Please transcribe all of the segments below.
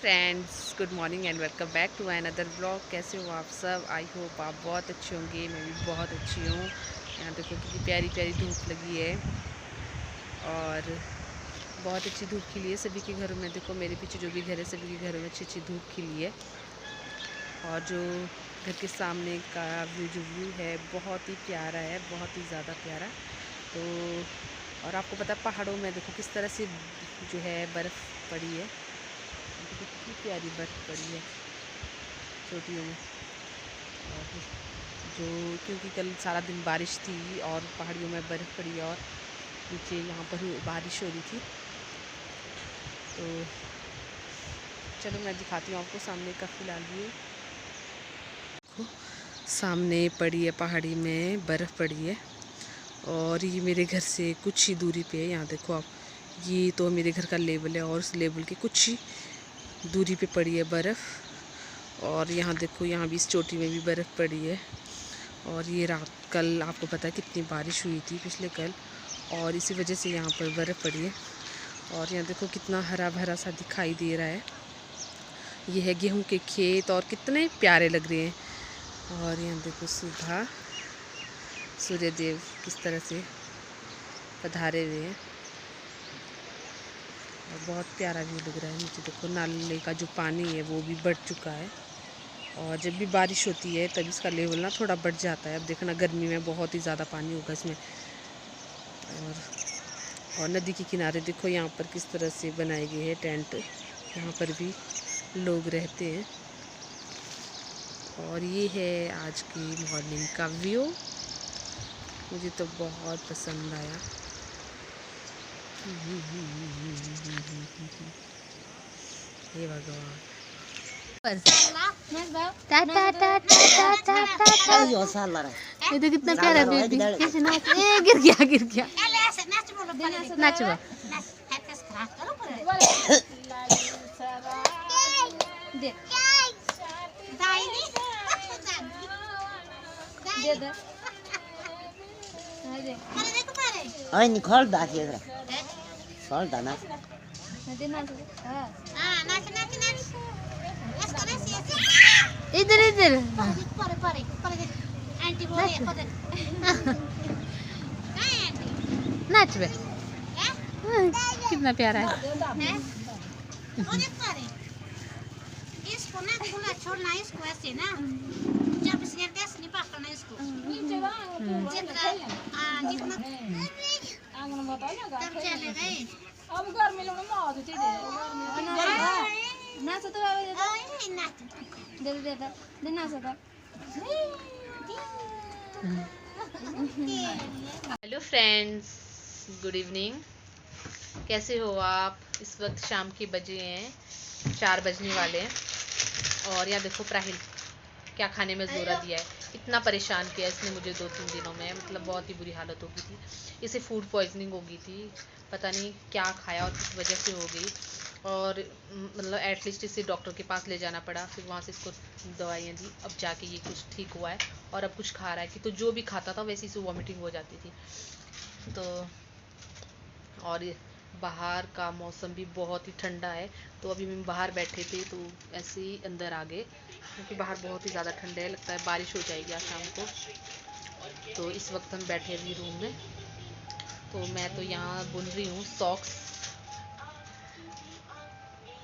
Friends, good morning and welcome back to another blog. कैसे हो आप सब? आई होप आप बहुत अच्छे होंगे। मैं भी बहुत अच्छी हूँ। यहाँ देखो कितनी प्यारी प्यारी धूप लगी है और बहुत अच्छी धूप खिली है सभी के घरों में। देखो मेरे पीछे जो भी घर है सभी के घरों में अच्छी अच्छी धूप खिली है। और जो घर के सामने का जो व्यू है बहुत ही प्यारा है, बहुत ही ज़्यादा प्यारा। तो और आपको पता है पहाड़ों में देखो किस तरह से जो है बर्फ़ पड़ी है। देखो कितनी प्यारी बर्फ़ पड़ी है चोटियों में। और जो क्योंकि कल सारा दिन बारिश थी और पहाड़ियों में बर्फ़ पड़ी और नीचे यहाँ पर बारिश हो रही थी। तो चलो मैं दिखाती हूँ आपको सामने का फ़िलहाल व्यू। सामने पड़ी है पहाड़ी में बर्फ़ पड़ी है और ये मेरे घर से कुछ ही दूरी पे है। यहाँ देखो आप, ये तो मेरे घर का लेवल है और उस लेवल के कुछ ही दूरी पे पड़ी है बर्फ़। और यहाँ देखो, यहाँ भी इस चोटी में भी बर्फ़ पड़ी है। और ये रात कल आपको पता है कितनी बारिश हुई थी पिछले कल, और इसी वजह से यहाँ पर बर्फ़ पड़ी है। और यहाँ देखो कितना हरा भरा सा दिखाई दे रहा है। ये है गेहूं के खेत और कितने प्यारे लग रहे हैं। और यहाँ देखो सुबह सूर्यदेव किस तरह से पधारे हुए हैं और बहुत प्यारा व्यू लग रहा है। नीचे देखो नाले का जो पानी है वो भी बढ़ चुका है और जब भी बारिश होती है तब इसका लेवल ना थोड़ा बढ़ जाता है। अब देखना गर्मी में बहुत ही ज़्यादा पानी होगा इसमें। और नदी के किनारे देखो यहाँ पर किस तरह से बनाए गए हैं टेंट, यहाँ पर भी लोग रहते हैं। और ये है आज की मॉर्निंग का व्यू, मुझे तो बहुत पसंद आया। हे भगवान, ये तो कितना प्यारा बेबी कैसे नाच, ए गिर गया गिर गया। नाचो Ay, Nicole da aqui, Sol da na. इधर इधर नाच बे, कितना प्यारा है। इसको ना खुला छोड़ना, इसको ऐसे ना जब इसके गैस नहीं पकड़ना इसको जितना जितना आंगन बताओ ना तब चले गए। अब घर में लोग मौज थी दे ना तो ना दे दे दे ना सदा। Hello friends, good evening. कैसे हो आप? इस वक्त शाम के बजे हैं 4 बजने वाले हैं। और यहाँ देखो प्राहिल क्या खाने में जोरा दिया है। इतना परेशान किया इसने मुझे 2-3 दिनों में, मतलब बहुत ही बुरी हालत हो गई थी। इसे फूड पॉइजनिंग हो गई थी, पता नहीं क्या खाया और किस वजह से हो गई। और मतलब एटलीस्ट इसे डॉक्टर के पास ले जाना पड़ा, फिर वहाँ से इसको दवाइयाँ दी, अब जाके ये कुछ ठीक हुआ है और अब कुछ खा रहा है कि तो जो भी खाता था वैसे इसे वॉमिटिंग हो जाती थी। तो और बाहर का मौसम भी बहुत ही ठंडा है, तो अभी हम बाहर बैठे थे तो ऐसे ही अंदर आ गए क्योंकि बाहर बहुत ही ज़्यादा ठंडा है, लगता है बारिश हो जाएगी आज शाम को। तो इस वक्त हम बैठे अभी रूम में। तो मैं तो यहाँ बुन रही हूँ सॉक्स,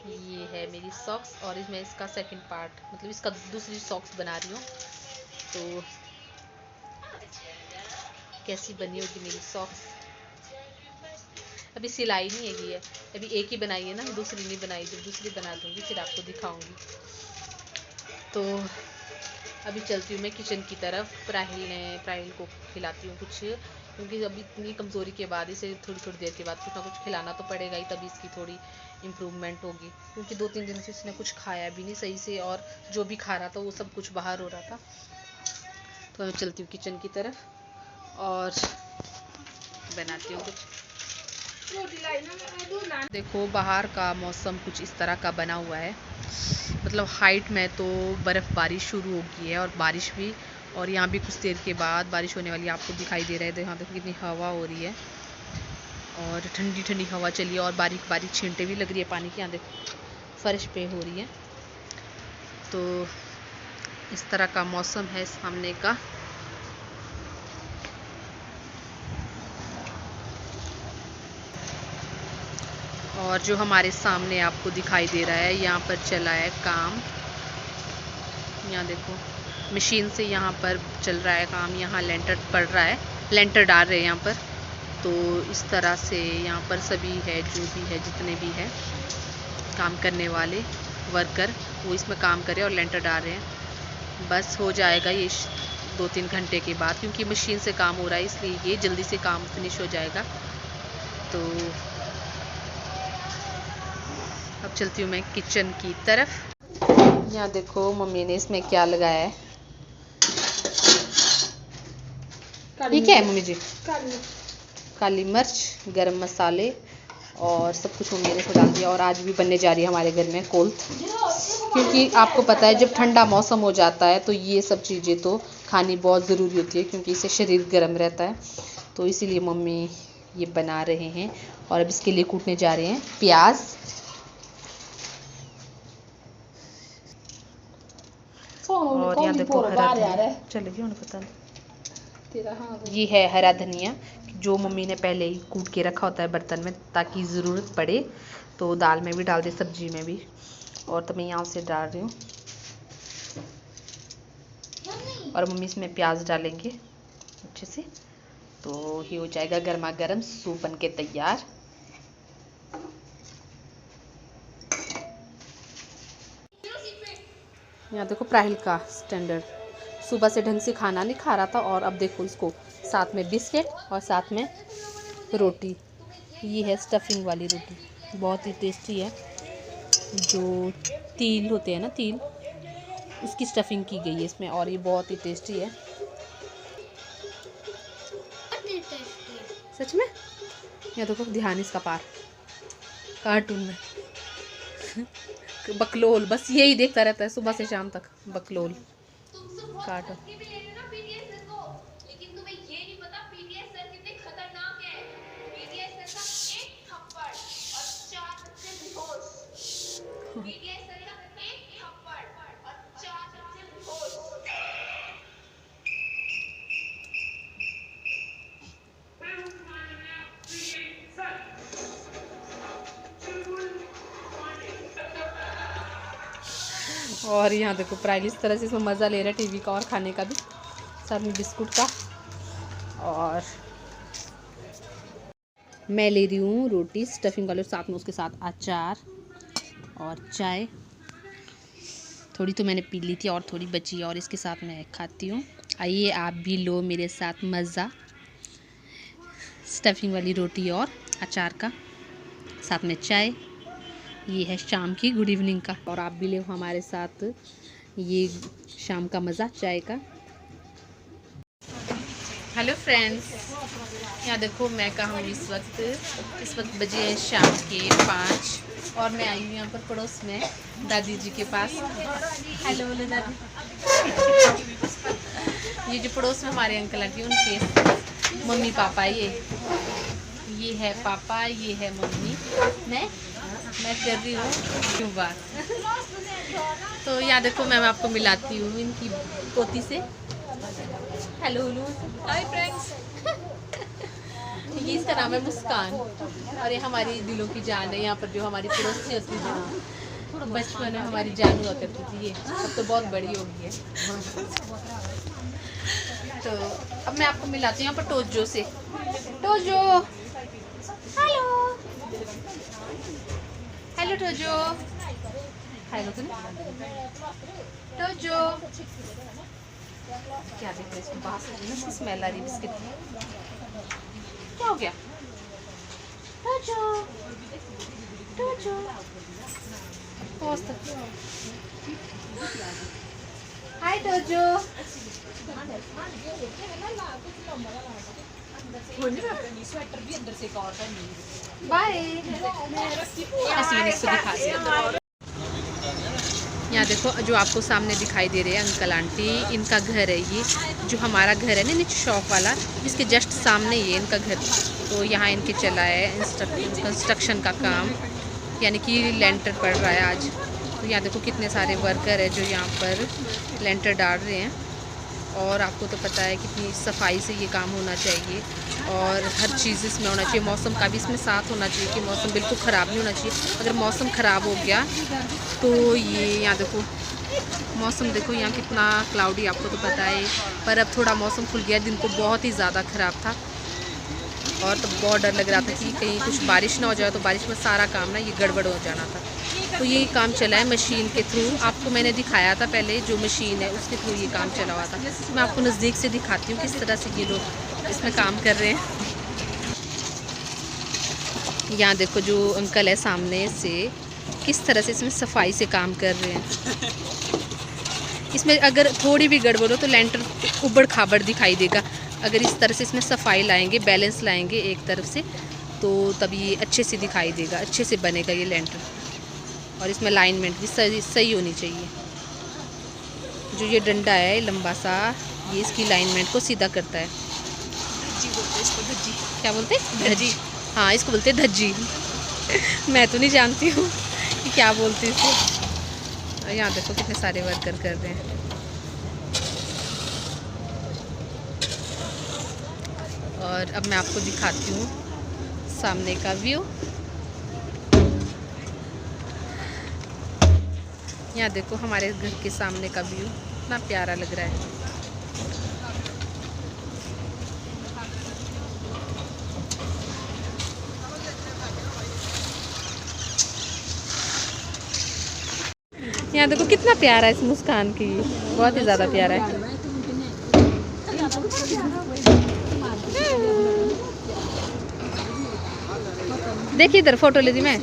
ये है मेरी सॉक्स और इसमें इसका सेकंड पार्ट, मतलब इसका दूसरी सॉक्स बना रही हूँ। तो कैसी बनी होगी मेरी सॉक्स। अभी सिलाई नहीं है, अभी एक ही बनाई है ना, दूसरी नहीं बनाई। जब दूसरी बना दूँगी फिर आपको दिखाऊंगी। तो अभी चलती हूँ मैं किचन की तरफ। प्राहिल को खिलाती हूँ कुछ, क्योंकि अभी इतनी कमज़ोरी के बाद इसे थोड़ी थोड़ी देर के बाद कुछ ना कुछ खिलाना तो पड़ेगा ही, तभी इसकी थोड़ी इम्प्रूवमेंट होगी। क्योंकि 2-3 दिन से इसने कुछ खाया भी नहीं सही से और जो भी खा रहा था वो सब कुछ बाहर हो रहा था। तो मैं चलती हूँ किचन की तरफ और बनाती हूँ कुछ। देखो बाहर का मौसम कुछ इस तरह का बना हुआ है, मतलब हाइट में तो बर्फ़बारी शुरू हो गई है और बारिश भी, और यहाँ भी कुछ देर के बाद बारिश होने वाली है, आपको दिखाई दे रहा है। तो यहाँ देखो कितनी हवा हो रही है और ठंडी ठंडी हवा चली है और बारीक बारीक छींटे भी लग रही है पानी की। यहाँ देखो फर्श पे हो रही है। तो इस तरह का मौसम है सामने का। और जो हमारे सामने आपको दिखाई दे रहा है, यहाँ पर चला है काम। यहाँ देखो मशीन से यहाँ पर चल रहा है काम। यहाँ लेंटर पड़ रहा है, लेंटर डाल रहे हैं यहाँ पर। तो इस तरह से यहाँ पर सभी है, जो भी है, जितने भी है काम करने वाले वर्कर, वो इसमें काम कर रहे हैं और लेंटर डाल रहे हैं। बस हो जाएगा ये 2-3 घंटे के बाद, क्योंकि मशीन से काम हो रहा है इसलिए ये जल्दी से काम फिनिश हो जाएगा। तो अब चलती हूँ मैं किचन की तरफ। यहाँ देखो मम्मी ने इसमें क्या लगाया है। ये क्या है मम्मी जी? काली मिर्च, गरम मसाले और सब कुछ मम्मी ने इसमें डाल दिया। और आज भी बनने जा रही है हमारे घर में कोल्थ, क्योंकि आपको पता है जब ठंडा मौसम हो जाता है तो ये सब चीज़ें तो खानी बहुत ज़रूरी होती है, क्योंकि इससे शरीर गर्म रहता है। तो इसीलिए मम्मी ये बना रहे हैं। और अब इसके लिए कूटने जा रहे हैं प्याज। और यहाँ देखो हरा धनिया, चलेगी उन्हें पता नहीं। ये है हरा धनिया, जो मम्मी ने पहले ही कूट के रखा होता है बर्तन में, ताकि ज़रूरत पड़े तो दाल में भी डाल दे, सब्जी में भी। और तो मैं यहाँ से डाल रही हूँ। और मम्मी इसमें प्याज डालेंगे अच्छे से, तो ये हो जाएगा गर्मा गर्म सूप बन के तैयार। यहाँ देखो प्राहिल का स्टैंडर्ड, सुबह से ढंग से खाना नहीं खा रहा था, और अब देखो इसको साथ में बिस्किट और साथ में रोटी। ये है स्टफिंग वाली रोटी, बहुत ही टेस्टी है। जो तिल होते हैं ना, तिल, उसकी स्टफिंग की गई है इसमें, और ये बहुत ही टेस्टी है सच में। यहाँ देखो ध्यान इसका पार कार्टून में बकलोल, बस यही देखता रहता है सुबह से शाम तक, बकलोल कार्टून। और यहाँ देखो प्राइल इस तरह से इसमें मज़ा ले रहा है टीवी का और खाने का भी, साथ में बिस्कुट का। और मैं ले रही हूँ रोटी स्टफिंग वाले, साथ में उसके साथ अचार और चाय। थोड़ी तो मैंने पी ली थी और थोड़ी बची, और इसके साथ मैं खाती हूँ। आइए आप भी लो मेरे साथ मज़ा, स्टफिंग वाली रोटी और अचार का, साथ में चाय। ये है शाम की गुड इवनिंग का, और आप भी ले हमारे साथ ये शाम का मज़ा चाय का। हेलो फ्रेंड्स, यहाँ देखो मैं कहाँ हूँ इस वक्त बजे हैं शाम के 5, और मैं आई हूँ यहाँ पर पड़ोस में दादी जी के पास। हेलो बोलो दादी। ये जो पड़ोस में हमारे अंकल आंटी, उनके मम्मी पापा, ये है पापा, ये है मम्मी, मैं कर रही हूँ क्यों बात। तो यहाँ देखो मैं आपको मिलाती हूँ इनकी पोती से। Hello hi friends. ये इसका नाम है मुस्कान, और ये हमारी दिलों की जान है। यहाँ पर जो हमारी पड़ोसी होती है, बचपन में हमारी जान हुआ करती थी, ये अब तो बहुत बड़ी हो गई है। तो अब मैं आपको मिलाती हूँ यहाँ पर टोजो से। टोजो, हेलो हेलो टोजो, हेलो टोजो। क्या देख रहे इसको, बाहर से स्मेल आ रही बिस्किट की। क्या हो गया टोजो? टोजो हाय टोजो। बाय। यहाँ देखो जो आपको सामने दिखाई दे रहे हैं अंकल आंटी, इनका घर है ये, जो हमारा घर है ना नीचे शॉप वाला, इसके जस्ट सामने ये इनका घर। तो यहाँ इनके चला है कंस्ट्रक्शन का काम। यानी कि लेंटर पड़ रहा है आज। तो यहाँ देखो कितने सारे वर्कर है जो यहाँ पर लेंटर डाल रहे हैं। और आपको तो पता है कितनी सफाई से ये काम होना चाहिए और हर चीज़ इसमें होना चाहिए। मौसम का भी इसमें साथ होना चाहिए कि मौसम बिल्कुल ख़राब नहीं होना चाहिए। अगर मौसम ख़राब हो गया तो ये यहाँ देखो मौसम देखो यहाँ कितना क्लाउडी, आपको तो पता है। पर अब थोड़ा मौसम खुल गया, दिन को बहुत ही ज़्यादा ख़राब था और तो बहुत डर लग रहा था कि कहीं कुछ बारिश ना हो जाए, तो बारिश में सारा काम ना ये गड़बड़ हो जाना था। तो ये काम चला है मशीन के थ्रू। आपको मैंने दिखाया था पहले जो मशीन है उसके थ्रू ये काम चला हुआ था। मैं आपको नज़दीक से दिखाती हूँ किस तरह से ये लोग इसमें काम कर रहे हैं। यहाँ देखो जो अंकल है सामने से किस तरह से इसमें सफाई से काम कर रहे हैं। इसमें अगर थोड़ी भी गड़बड़ हो तो लेंटर उबड़ खाबड़ दिखाई देगा। अगर इस तरह से इसमें सफाई लाएंगे, बैलेंस लाएंगे एक तरफ से, तो तभी ये अच्छे से दिखाई देगा, अच्छे से बनेगा ये लेंटर। और इसमें लाइनमेंट भी सही होनी चाहिए। जो ये डंडा है लंबा सा, ये इसकी लाइनमेंट को सीधा करता है। धज्जी बोलते हैं इसको, धज्जी। क्या बोलते हैं? धज्जी। हाँ, इसको बोलते हैं धज्जी। मैं तो नहीं जानती हूँ कि क्या बोलते हैं इसको। यहाँ देखो कितने सारे वर्कर कर रहे हैं। और अब मैं आपको दिखाती हूँ सामने का व्यू। यहाँ देखो हमारे घर के सामने का व्यू कितना प्यारा लग रहा है। यहाँ देखो कितना प्यारा है इस मुस्कान की, बहुत ही ज़्यादा प्यारा है। देखिए इधर फोटो ले दी मैं।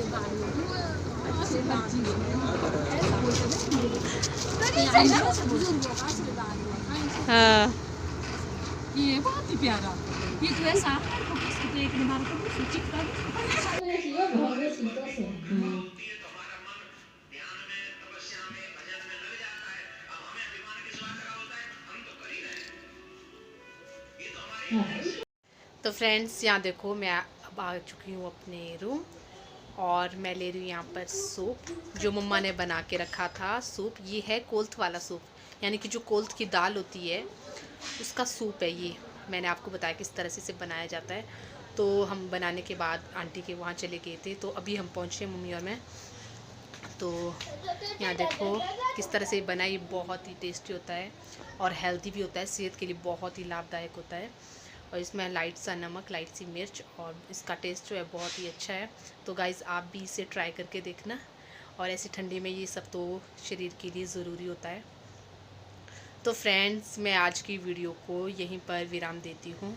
हाँ, ये बहुत ही प्यारा। ये जो है साफ है, इसको तो एक बार तो चिपका तो फ्रेंड्स यहाँ देखो मैं अब आ चुकी हूँ अपने रूम और मैं ले रही हूँ यहाँ पर सूप जो मम्मा ने बना के रखा था। सूप ये है कोल्थ वाला सूप, यानी कि जो कोल्थ की दाल होती है उसका सूप है ये। मैंने आपको बताया किस तरह से इसे बनाया जाता है। तो हम बनाने के बाद आंटी के वहाँ चले गए थे, तो अभी हम पहुँचे मम्मी और मैं। तो यहाँ देखो किस तरह से बना, ये बहुत ही टेस्टी होता है और हेल्दी भी होता है, सेहत के लिए बहुत ही लाभदायक होता है। और इसमें लाइट सा नमक, लाइट सी मिर्च, और इसका टेस्ट जो है बहुत ही अच्छा है। तो गाइज़ आप भी इसे ट्राई करके देखना। और ऐसी ठंडी में ये सब तो शरीर के लिए ज़रूरी होता है। तो फ्रेंड्स मैं आज की वीडियो को यहीं पर विराम देती हूँ।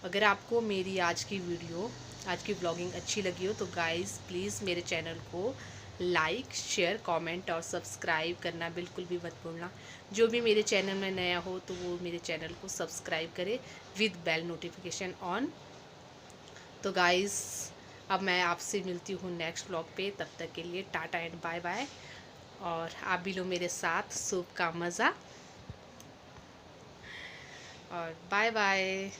अगर आपको मेरी आज की वीडियो, आज की व्लॉगिंग अच्छी लगी हो तो गाइज़ प्लीज़ मेरे चैनल को लाइक, शेयर, कमेंट और सब्सक्राइब करना बिल्कुल भी मत भूलना। जो भी मेरे चैनल में नया हो तो वो मेरे चैनल को सब्सक्राइब करे विद बेल नोटिफिकेशन ऑन। तो गाइज़ अब मैं आपसे मिलती हूँ नेक्स्ट व्लॉग पे। तब तक के लिए टाटा एंड बाय बाय। और आप भी लो मेरे साथ सूप का मज़ा। और बाय बाय।